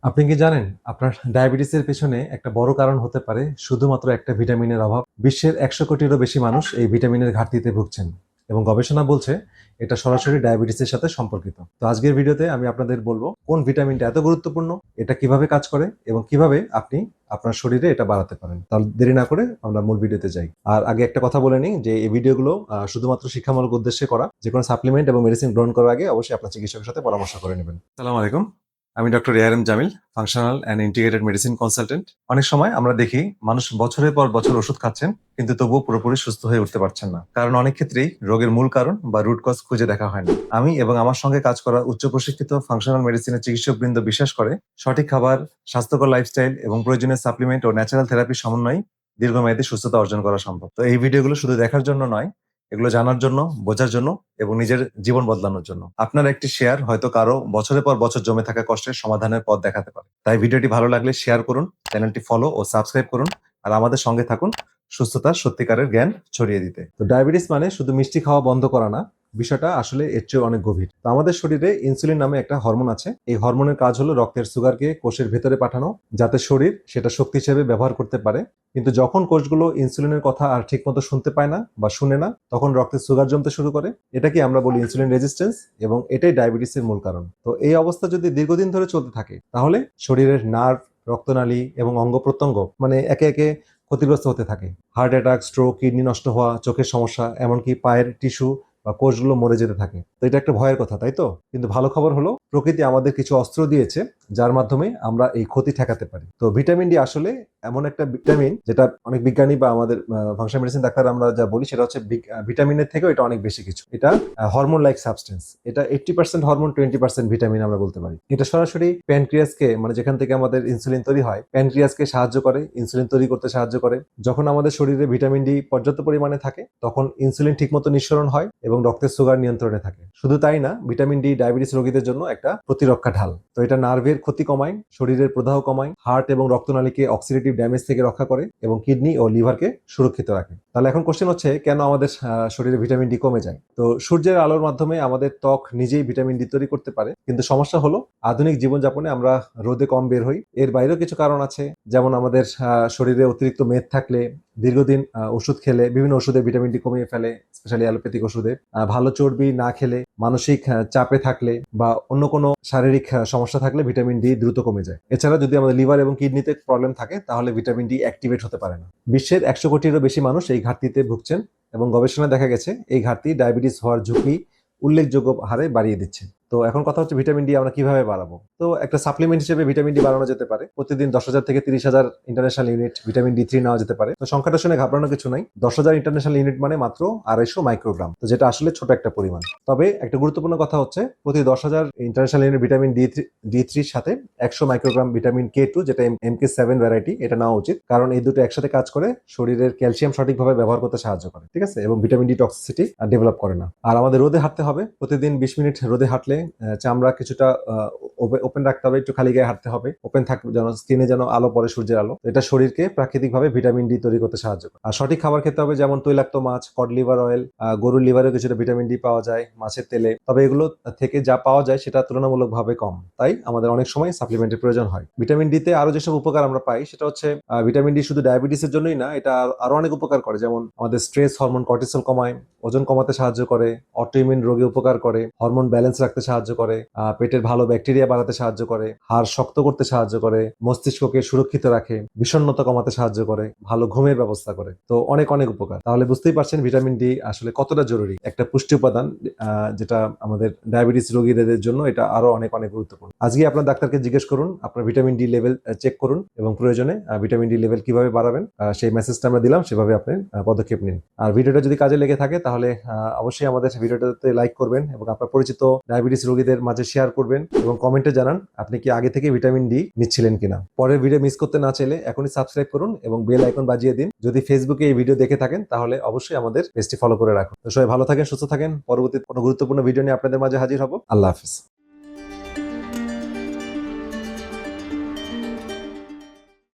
আপনি কি জানেন আপনার ডায়াবেটিসের পেছনে একটা বড় কারণ হতে পারে শুধুমাত্র একটা ভিটামিনের অভাব। বিশ্বের 100 কোটিরও বেশি মানুষ এই ভিটামিনের ঘাটতিতে ভুগছেন এবং গবেষণা বলছে এটা সরাসরি ডায়াবেটিসের সাথে সম্পর্কিত। তো আজকের ভিডিওতে আমি আপনাদের বলবো কোন ভিটামিনটা এত গুরুত্বপূর্ণ, এটা কিভাবে কাজ করে এবং কিভাবে আপনি আপনার শরীরে এটা বাড়াতে পারেন। তাহলে দেরি না করে আমরা মূল ভিডিওতে যাই। আর আগে একটা কথা বলে নিই যে এই ভিডিওগুলো শুধুমাত্র শিক্ষামূলক উদ্দেশ্যে করা। যে কোনো সাপ্লিমেন্ট এবং মেডিসিন গ্রহণ করার আগে অবশ্যই আপনার চিকিৎসকের সাথে পরামর্শ করে নেবেন। আসসালামু আলাইকুম, আমি doctor ARM Jamil, functional and integrated medicine consultant. অনেক সময় আমরা দেখি মানুষ বছরের পর বছর ওষুধ খাচ্ছেন কিন্তু তবুও পুরোপুরি সুস্থ হয়ে উঠতে পারছেন না, কারণ অনেক ক্ষেত্রেই রোগের মূল কারণ বা রুট কজ খুঁজে দেখা হয় না। আমি এবং আমার সঙ্গে কাজ করা উচ্চ প্রশিক্ষিত ফাংশনাল মেডিসিনের চিকিৎসকবৃন্দ বিশ্বাস করে সঠিক খাবার, স্বাস্থ্যকর লাইফস্টাইল এবং প্রয়োজনীয় সাপ্লিমেন্ট ও ন্যাচারাল থেরাপির সমন্বয়ে দীর্ঘমেয়াদী সুস্থতা অর্জন করা সম্ভব। তো এই ভিডিওগুলো শুধু দেখার জন্য নয়, এগুলো জানার জন্য, বোঝার জন্য এবং নিজের জীবন বদলানোর জন্য। আপনার একটি শেয়ার হয়তো কারো বছরের পর বছর জমে থাকা কষ্টের সমাধানের পথ দেখাতে পারে। তাই ভিডিওটি ভালো লাগলে শেয়ার করুন, চ্যানেলটি ফলো ও সাবস্ক্রাইব করুন, আর আমাদের সঙ্গে থাকুন সুস্থতার সত্যিকারের জ্ঞান ছড়িয়ে দিতে। তো ডায়াবেটিস মানে শুধু মিষ্টি খাওয়া বন্ধ করা না, বিষয়টা আসলে এর চেয়ে অনেক গভীর। তো আমাদের শরীরে ইনসুলিন নামে একটা হরমোন আছে। এই হরমোনের কাজ হলো রক্তের সুগারকে কোষের ভেতরে পাঠানো, যাতে শরীর সেটা শক্তি হিসেবে ব্যবহার করতে পারে। কিন্তু যখন কোষগুলো ইনসুলিনের কথা আর ঠিকমতো শুনতে পায় না বা শুনে না, তখন রক্তে সুগার জমতে শুরু করে। এটাকে আমরা বলি ইনসুলিন রেজিস্ট্যান্স, এবং এটাই ডায়াবেটিসের মূল কারণ। তো এই অবস্থা যদি দীর্ঘদিন ধরে চলতে থাকে, তাহলে শরীরের নার্ভ, রক্তনালী এবং অঙ্গ প্রত্যঙ্গ মানে একে একে ক্ষতিগ্রস্ত হতে থাকে। হার্ট অ্যাটাক, স্ট্রোক, কিডনি নষ্ট হওয়া, চোখের সমস্যা, এমনকি পায়ের টিস্যু বা কোষগুলো মরে যেতে থাকে। তো এটা একটা ভয়ের কথা, তাই তো? কিন্তু ভালো খবর হলো প্রকৃতি আমাদের কিছু অস্ত্র দিয়েছে যার মাধ্যমে আমরা এই ক্ষতি ঠেকাতে পারি। তো ভিটামিন ডি আসলে এমন একটা ভিটামিন যেটা অনেক বিজ্ঞানী বা আমাদের ফাংশনাল মেডিসিন ডাক্তার আমরা যা বলি সেটা হচ্ছে ভিটামিনের থেকেও এটা অনেক বেশি কিছু। এটা হরমোন লাইক সাবস্টেন্স। এটা 80% হরমোন, 20% ভিটামিন আমরা বলতে পারি। এটা সরাসরি প্যানক্রিয়াসকে, মানে যেখান থেকে আমাদের ইনসুলিন তৈরি হয়, প্যানক্রিয়াসকে সাহায্য করে, ইনসুলিন তৈরি করতে সাহায্য করে। যখন আমাদের শরীরে ভিটামিন ডি পর্যাপ্ত পরিমাণে থাকে, তখন ইনসুলিন ঠিকমতো নিঃসরণ হয় এবং রক্তের সুগার নিয়ন্ত্রণে থাকে। শুধু তাই না, ভিটামিন ডি ডায়াবেটিস রোগীদের জন্য একটা প্রতিরক্ষা ঢাল। তো এটা নার্ভের ক্ষতি কমায়, শরীরের প্রদাহ কমায়, হার্ট এবং রক্তনালীকে অক্সিডেটিভ ড্যামেজ থেকে রক্ষা করে এবং কিডনি ও লিভারকে সুরক্ষিত রাখে। তাহলে এখন কোশ্চেন হচ্ছে, কেন আমাদের শরীরে ভিটামিন ডি কমে যায়? তো সূর্যের আলোর মাধ্যমে আমাদের ত্বক নিজেই ভিটামিন ডি তৈরি করতে পারে, কিন্তু সমস্যা হলো আধুনিক জীবনযাপনে আমরা রোদে কম বের হই। এর বাইরেও কিছু কারণ আছে, যেমন আমাদের শরীরে অতিরিক্ত মেদ থাকলে, দীর্ঘদিন ওষুধ খেলে, বিভিন্ন ওষুধে ভিটামিন ডি কমিয়ে ফেলে, স্পেশালি অ্যালোপ্যাথিক ওষুধে, ভালো চর্বি না খেলে, মানসিক চাপে থাকলে বা অন্য কোনো শারীরিক সমস্যা থাকলে ভিটামিন ডি দ্রুত কমে যায়। এছাড়া যদি আমাদের লিভার এবং কিডনিতে প্রবলেম থাকে, তাহলে ভিটামিন ডি অ্যাক্টিভেট হতে পারে না। বিশ্বের 100 কোটিরও বেশি মানুষ এই ঘাটতিতে ভুগছেন এবং গবেষণায় দেখা গেছে এই ঘাটতি ডায়াবেটিস হওয়ার ঝুঁকি উল্লেখযোগ্য হারে বাড়িয়ে দিচ্ছে। তো এখন কথা হচ্ছে ভিটামিন ডি আমরা কিভাবে বাড়াবো? তো একটা সাপ্লিমেন্ট হিসেবে ভিটামিন ডি বাড়ানো যেতে পারে। প্রতিদিন 10,000 থেকে 30,000 ইন্টারন্যাশনাল ইউনিট ভিটামিন ডি 3 নেওয়া যেতে পারে। তো সংখ্যাটা শুনে ঘাবড়ানোর কিছু নাই। 10,000 ইন্টারন্যাশনাল ইউনিট মানে মাত্র 250 মাইক্রোগ্রাম, তো যেটা আসলে ছোট একটা পরিমাণ। তবে একটা গুরুত্বপূর্ণ কথা হচ্ছে, প্রতি 10,000 ইন্টারন্যাশনাল ইউনিট ভিটামিন ডি 3 সাথে 100 মাইক্রোগ্রাম ভিটামিন কে 2, যেটা MK7 ভ্যারাইটি, এটা নেওয়া উচিত। কারণ এই দুটো একসাথে কাজ করে শরীরের ক্যালসিয়াম সঠিকভাবে ব্যবহার করতে সাহায্য করে, ঠিক আছে, এবং ভিটামিন ডি টক্সিসিটি ডেভেলপ করে না। আর আমাদের রোদে হাঁটতে হবে। প্রতিদিন 20 মিনিট রোদে হাঁটলে চামড়া কিছুটা ওপেন রাখতে হবে, একটু খালি গায়ে হাঁটতে হবে, ওপেন থাকবে যেন স্কিনে যেন আলো পড়ে, সূর্যের আলো। এটা শরীরকে প্রাকৃতিকভাবে ভিটামিন ডি তৈরি করতে সাহায্য করে। আর সঠিক খাবার খেতে হবে, যেমন তৈলাক্ত মাছ, কড লিভার অয়েল, গরুর লিভারেও কিছুটা ভিটামিন ডি পাওয়া যায়, মাছের তেলে। তবে এগুলো থেকে যা পাওয়া যায় সেটা তুলনামূলকভাবে কম, তাই আমাদের অনেক সময় সাপ্লিমেন্টের প্রয়োজন হয়। ভিটামিন ডি তে আরো যেসব উপকার আমরা পাই, সেটা হচ্ছে ভিটামিন ডি শুধু ডায়াবেটিসের জন্যই না, এটা আরো অনেক উপকার করে। যেমন আমাদের স্ট্রেস হরমোন কর্টিসল কমায়, ওজন কমাতে সাহায্য করে, অটোইমিউন রোগে উপকার করে, হরমোন ব্যালেন্স রাখতে সাহায্য করে, পেটের ভালো ব্যাকটেরিয়া বাড়াতে সাহায্য করে, হাড় শক্ত করতে সাহায্য করে, মস্তিষ্ককে সুরক্ষিত রাখে, বিষণ্ণতা কমাতে সাহায্য করে, ভালো ঘুমের ব্যবস্থা করে। তো অনেক অনেক উপকার। তাহলে বুঝতেই পারছেন ভিটামিন ডি আসলে কতটা জরুরি একটা পুষ্টি উপাদান, যেটা আমাদের ডায়াবেটিস রোগীদের জন্য এটা আরো অনেক অনেক গুরুত্বপূর্ণ। আজকে আপনার ডাক্তারকে জিজ্ঞেস করুন, আপনার ভিটামিন ডি লেভেল চেক করুন এবং প্রয়োজনে ভিটামিন ডি লেভেল কিভাবে বাড়াবেন সেই মেসেজটা আমরা দিলাম, সেভাবে আপনি পদক্ষেপ নিন। আর ভিডিওটা যদি কাজে লেগে থাকে, তাহলে অবশ্যই আমাদের ভিডিওটাতে লাইক করবেন এবং আপনার পরিচিত ডায়াবেটিস রোগীদের মাঝে শেয়ার করবেন এবং কমেন্টে জানান আপনি কি আগে থেকে ভিটামিন ডি নিচ্ছিলেন কিনা। পরের ভিডিও মিস করতে না চাইলে এখনই সাবস্ক্রাইব করুন এবং বেল আইকন বাজিয়ে দিন। যদি ফেসবুকে এই ভিডিও দেখে থাকেন, তাহলে অবশ্যই আমাদের পেজটি ফলো করে রাখুন। তো সবাই ভালো থাকেন, সুস্থ থাকেন। পরবর্তী কোনো গুরুত্বপূর্ণ ভিডিও নিয়ে আপনাদের মাঝে হাজির হব। আল্লাহ হাফিজ।